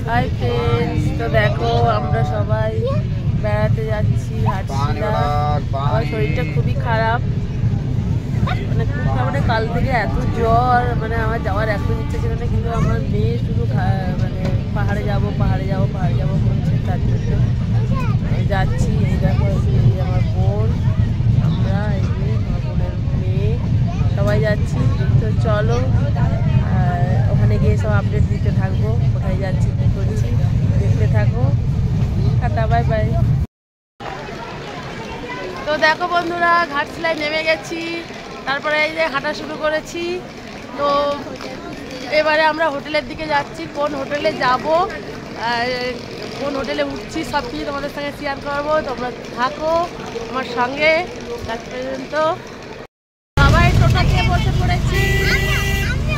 Hi friends, তো দেখো আমরা সবাই বেড়াতে যাচ্ছি হাটশিলা। আমার শরীরটা খুবই খারাপ, মানে কাল থেকে এত জ্বর, মানে আমার যাওয়ার একদম ইচ্ছা ছিল না, কিন্তু আমার মেয়ে শুধু মানে পাহাড়ে যাবো বলছে, তার জন্য যাচ্ছি। এই দেখো, এই আমার বোন, আমরা এই যে আমার বোনের মেয়ে সবাই যাচ্ছি। তো চলো ওখানে গিয়ে সব আপডেট দিতে থাকবো, কোথায় যাচ্ছি কী করছি, দেখতে থাকো। Tata, bye bye. তো দেখো বন্ধুরা, ঘাটশিলায় নেমে গেছি, তারপরে এই যে হাঁটা শুরু করেছি। তো এবারে আমরা হোটেলের দিকে যাচ্ছি। কোন হোটেলে যাব, কোন হোটেলে উঠছি, সব কিছু তোমাদের সঙ্গে শেয়ার করবো। তোমরা থাকো আমার সঙ্গে লাস্ট পর্যন্ত। সবাই টোটো দিয়ে বসে পড়েছি,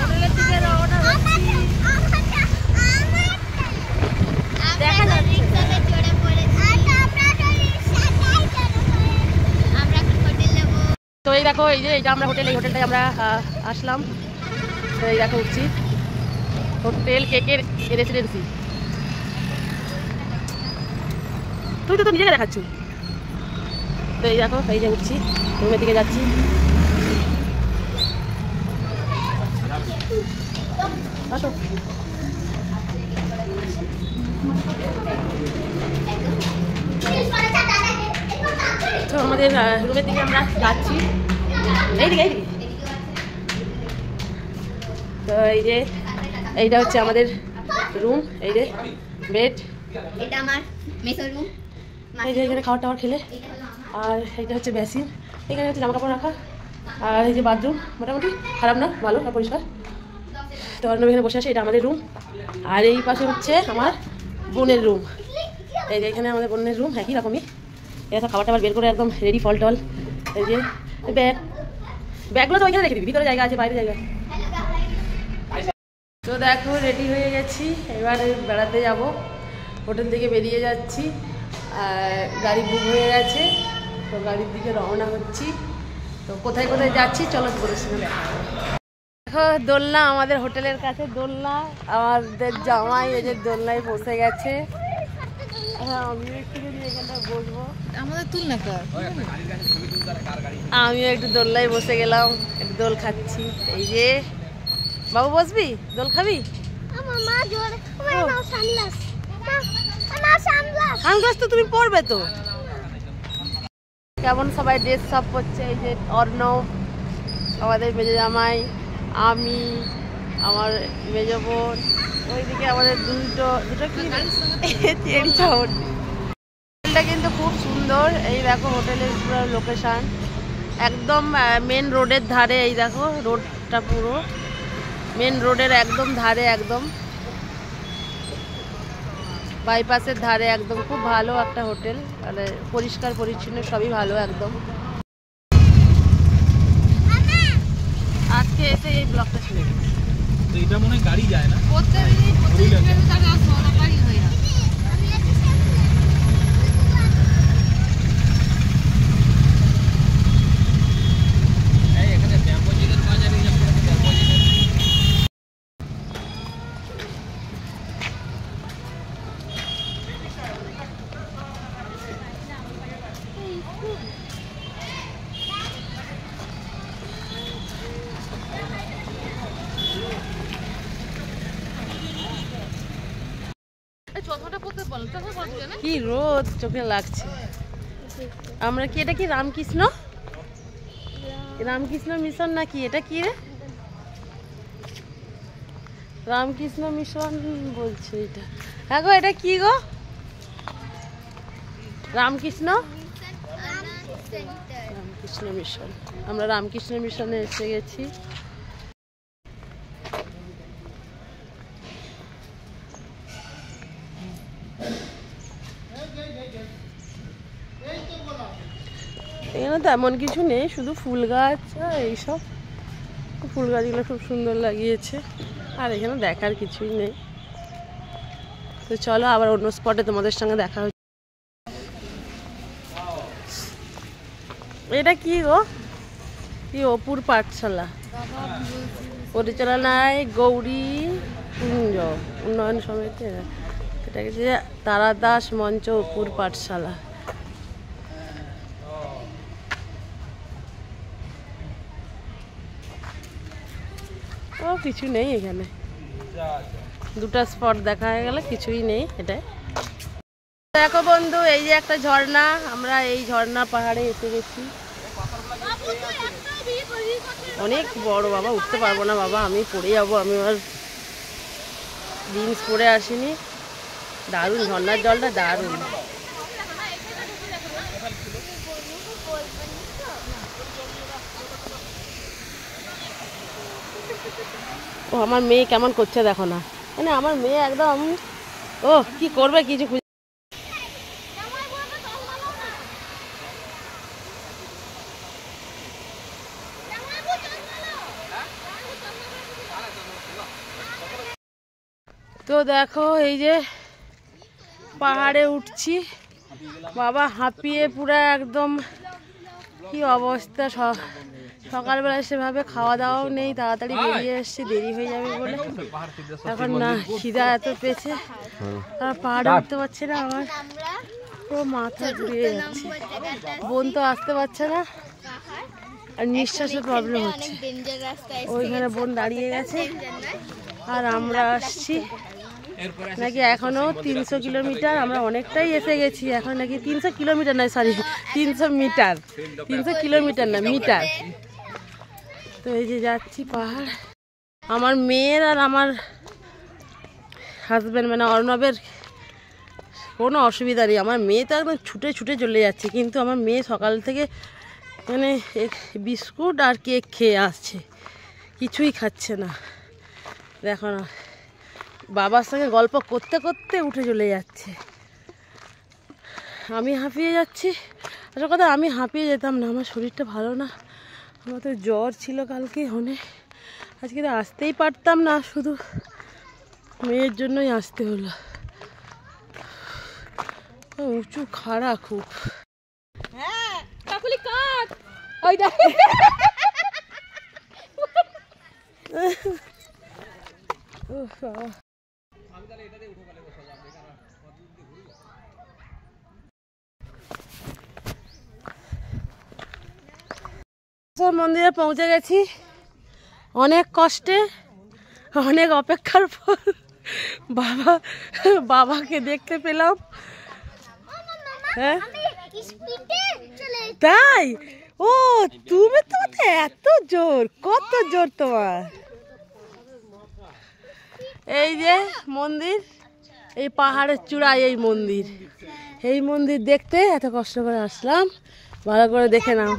হোটেলের দিকে রওনা হচ্ছি। দেখা যাচ্ছে তো এই দেখো, এই যে এইটা আমরা হোটেল, এই হোটেলটায় আমরা আসলাম। তো এই দেখো উঠছি, হোটেল কেকে রেসিডেন্সি। তুই তো নিজেকে দেখাচ্ছ। তো এই দেখো, এই যে উঠছি, রুমের দিকে যাচ্ছি। আসো, তো আমাদের রুমের দিকে আমরা যাচ্ছি। এইদিকে তো এই যে এইটা হচ্ছে আমাদের রুম, এই যে বেড, এটা আমার মেসোর রুম। এই যে এখানে খাবার টাবার খেলে, আর এইটা হচ্ছে বেসিন, এখানে হচ্ছে জামা কাপড় রাখা, আর এই যে বাথরুম মোটামুটি খারাপ না, ভালো আর পরিষ্কার। তো আমরা এখানে বসে আছি, এটা আমাদের রুম। আর এই পাশে হচ্ছে আমার বোনের রুম, এই যে এখানে আমাদের বোনের রুম, একই রকমই। এটা খাবার টাবার বের করে একদম রেডি, ফল টল। এই যে ব্যাগগুলো তো ওইখানে রেখে দিবি, ভিতরে জায়গা আছে, বাইরে জায়গা। তো দেখো রেডি হয়ে গেছি, এবারে বেড়াতে যাব। হোটেল থেকে বেরিয়ে যাচ্ছি, গাড়ি বুক হয়ে গেছে, তো গাড়ির দিকে রওনা হচ্ছি। তো কোথায় কোথায় যাচ্ছি চলো তোমাদের সঙ্গে দেখা হবে। দেখো দোলনা, আমাদের হোটেলের কাছে দোলনা, আমাদের জামাই এই যে দোলনায় বসে গেছে। হ্যাঁ, আমিও একটু যদি এখানটায় বসবো, আমাদের তুল না কার, আমিও একটু দোলনায় বসে গেলাম, একটু দোল খাচ্ছি। এই যে বাবু বসবি, দোল খাবি? সানগ্লাস তো তুমি পরবে তো। কেমন সবাই ড্রেস সব করছে, এই যে অর্ণব, আমাদের মেজো জামাই, আমি, আমার মেজো বোন, ওইদিকে আমাদের দুটো কি চেরি চাউল। হোটেলটা কিন্তু খুব সুন্দর। এই দেখো হোটেলের পুরো লোকেশন একদম মেন রোডের ধারে। এই দেখো রোডটা পুরো মেন রোডের একদম ধারে, একদম বাইপাসের ধারে, একদম খুব ভালো একটা হোটেল, মানে পরিষ্কার পরিচ্ছন্ন সবই ভালো একদম। আজকে এসে এই ব্লগটা শুনে তো এটা মনে হয় গাড়ি যায় না, কি রোদ চোখে লাগছে। আমরা কি, এটা কি রামকৃষ্ণ মিশন নাকি, এটা কি রে? রামকৃষ্ণ মিশন বলছে এটা। হ্যাঁ গো, এটা কি গো? রামকৃষ্ণ মিশন। আমরা রামকৃষ্ণ মিশনে এসে গেছি। এখানে তেমন কিছু নেই, শুধু ফুল গাছ আর এইসব, ফুল গাছগুলো খুব সুন্দর লাগিয়েছে, আর এখানে দেখার কিছুই নেই। তো চলো আবার অন্য স্পটে তোমাদের সঙ্গে দেখা হচ্ছে। এটা কি গো? কি অপুর পাঠশালা, পরিচালনায় গৌরী কুঞ্জ উন্নয়ন সমিতি। এটা হচ্ছে তারাদাস মঞ্চ অপুর পাঠশালা। ও কিছু নেই এখানে, দুটো স্পট দেখা হয়ে গেল, কিছুই নেই। এটাই দেখো বন্ধু, এই যে একটা ঝর্ণা, আমরা এই ঝর্ণা পাহাড়ে এসে গেছি। অনেক বড় বাবা, উঠতে পারবো না বাবা, আমি পড়ে যাবো, আমি আর জিন্স পরে আসিনি। দারুণ ঝর্ণার জলটা, দারুণ। ও আমার মেয়ে কেমন করছে দেখো না, মানে আমার মেয়ে একদম, ও কি করবে কিছু খুঁজে। তো দেখো এই যে পাহাড়ে উঠছি বাবা, হাঁপিয়ে পুরো একদম কি অবস্থা। সকালবেলা সেভাবে খাওয়া দাওয়াও নেই, তাড়াতাড়ি বেরিয়ে এসছি, দেরি হয়ে যাবে বলে। এখন না খিদা এত পেয়েছে, আর পাহাড়ে উঠতে পারছে না, আমার পুরো মাথা ঘুরিয়ে যাচ্ছে। বোন তো আসতে পারছে না, আর নিঃশ্বাসের প্রবলেম হচ্ছে। ওইখানে বোন দাঁড়িয়ে গেছে, আর আমরা আসছি নাকি এখনো 300 কিলোমিটার, আমরা অনেকটাই এসে গেছি। এখন নাকি 300 কিলোমিটার নয়, সরি 300 মিটার, 300 কিলোমিটার না মিটার। তো এই যে যাচ্ছি পাহাড়। আমার মেয়ের আর আমার হাজব্যান্ড মানে অর্ণবের কোনো অসুবিধা নেই। আমার মেয়ে তো একদম ছুটে ছুটে চলে যাচ্ছে, কিন্তু আমার মেয়ে সকাল থেকে মানে বিস্কুট আর কেক খেয়ে আসছে, কিছুই খাচ্ছে না। দেখো না, বাবার সঙ্গে গল্প করতে করতে উঠে চলে যাচ্ছে। আমি হাঁপিয়ে যাচ্ছি। আসল কথা আমি হাঁপিয়ে যেতাম না, আমার শরীরটা ভালো না, আমার তো জ্বর ছিল কালকে অনেক। আজকে তো আসতেই পারতাম না, শুধু মেয়ের জন্যই আসতে হলো। উঁচু খাড়া খুব। হ্যাঁ কাকুলি কাট, ওই দেখ মন্দিরে পৌঁছে গেছি অনেক কষ্টে, অনেক অপেক্ষার পর বাবাকে দেখতে পেলাম। হ্যাঁ তাই, ও তুমি তো এত জোর, কত জোর তোমার। এই যে মন্দির, এই পাহাড়ের চূড়ায় এই মন্দির, এই মন্দির দেখতে এত কষ্ট করে আসলাম। ভালো করে দেখে নাও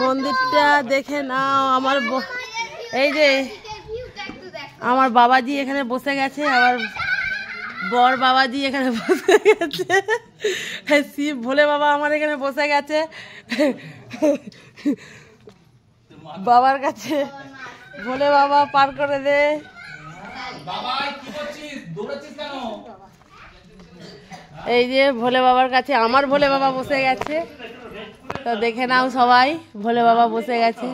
মন্দিরটা, দেখে নাও। আমার এই যে আমার বাবাজি এখানে বসে গেছে, আবার বর বাবাজি এখানে বসে গেছে, শিব ভোলে বাবা আমার এখানে বসে গেছে বাবার কাছে। ভোলে বাবা পার করে দে। এই যে ভোলে বাবার কাছে আমার ভোলে বাবা বসে গেছে, তো দেখে নাও সবাই, ভোলে বাবা বসে গেছে।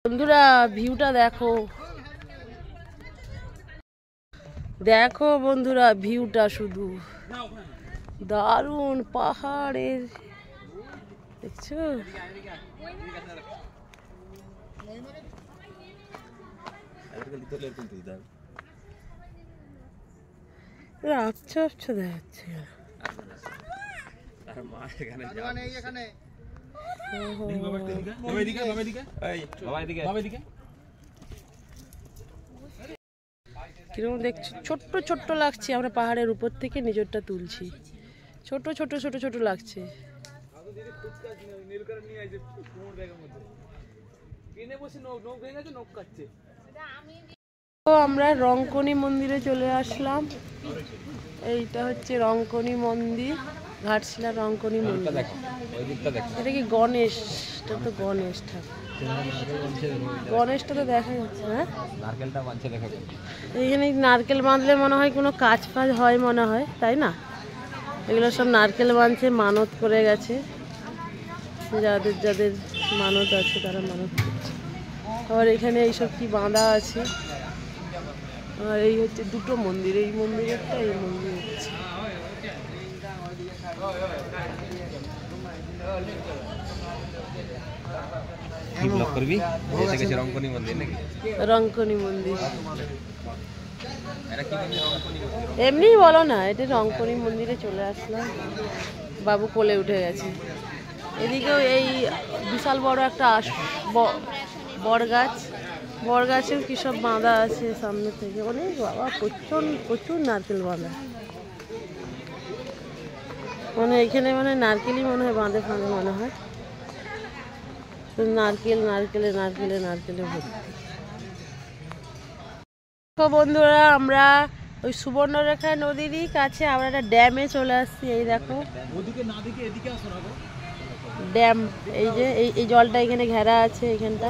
বন্ধুরা ভিউটা দেখো, দেখো বন্ধুরা ভিউটা শুধু দারুণ পাহাড়ের, দেখছো? আচ্ছা আচ্ছা দেখাচ্ছে। কিরকম দেখছি, ছোট্ট ছোট্ট লাগছে। আমরা পাহাড়ের উপর থেকে নিজরটা তুলছি, ছোট ছোট ছোট ছোট লাগছে। তো আমরা রংকনি মন্দিরে চলে আসলাম। এইটা হচ্ছে রংকনি মন্দির, ঘাটশিলা রংকনি মন্দির। এটা কি গণেশ? এটা তো গণেশ ঠাকুর, গণেশটা তো দেখা যাচ্ছে না। এখানে নারকেল বাঁধলে মনে হয় কোনো কাজ ফাজ হয় মনে হয়, তাই না? এগুলো সব নারকেল বাঁধছে, মানত করে গেছে, যাদের যাদের মানত আছে তারা মানত করছে। আবার এখানে এইসব কি বাঁধা আছে আর এই হচ্ছে দুটো মন্দির, এই মন্দির একটা, এই মন্দির হচ্ছে। রঙ্কনী মন্দির এমনি বলো না, এটা রঙ্কনী মন্দিরে চলে আসলাম। বাবু কোলে উঠে গেছে। এদিকেও এই বিশাল বড় একটা বড় গাছের কি সব বাঁধা আছে সামনে থেকে, অনেক বাবা প্রচুর নারকেল বাঁধা, মানে এখানে মানে নারকেলই মনে হয় বাঁধে ফাঁধে মনে হয়, নারকেলে ভর্তি। তো বন্ধুরা আমরা ওই সুবর্ণরেখা নদীরই কাছে আমরা একটা ড্যামে চলে আসছি। এই দেখো ড্যাম, এই যে এই জলটা এখানে ঘেরা আছে এখানটা।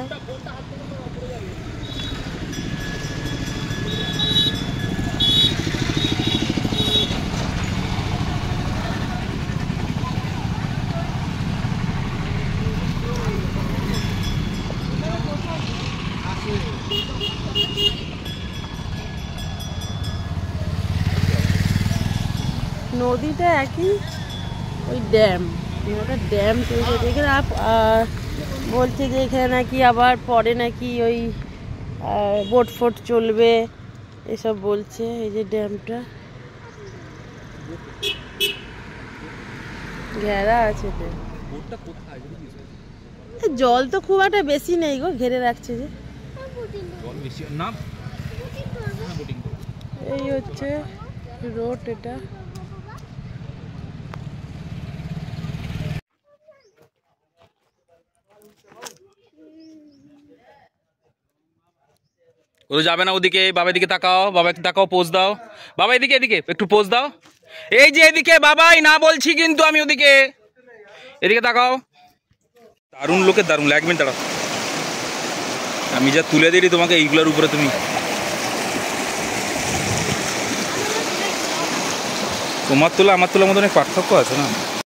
নদীটা একই, ওই ড্যাম, একটা ড্যাম তৈরি হয়েছে এখানে। বলছে যে এখানে নাকি আবার পরে নাকি ওই বোট ফোট চলবে এসব বলছে। এই যে ড্যামটা ঘেরা আছে, জল তো খুব একটা বেশি নেই গো, ঘেরে রাখছে যে। এই হচ্ছে রোড, এটা ও তো যাবে না ওদিকে, বাবা দিকে তাকাও, বাবাকে তাকাও, পোজ দাও। বাবা এদিকে একটু পোজ দাও। এই যে এদিকে বাবাই না বলছি কিন্তু আমি, ওদিকে এদিকে তাকাও। দারুণ লোকের দারুণ, 1 মিনিট দাঁড়াও, আমি যা তুলে দিই তোমাকে এইগুলোর উপরে, তুমি তোমার তোলা আমার তোলার মধ্যে অনেক পার্থক্য আছে না।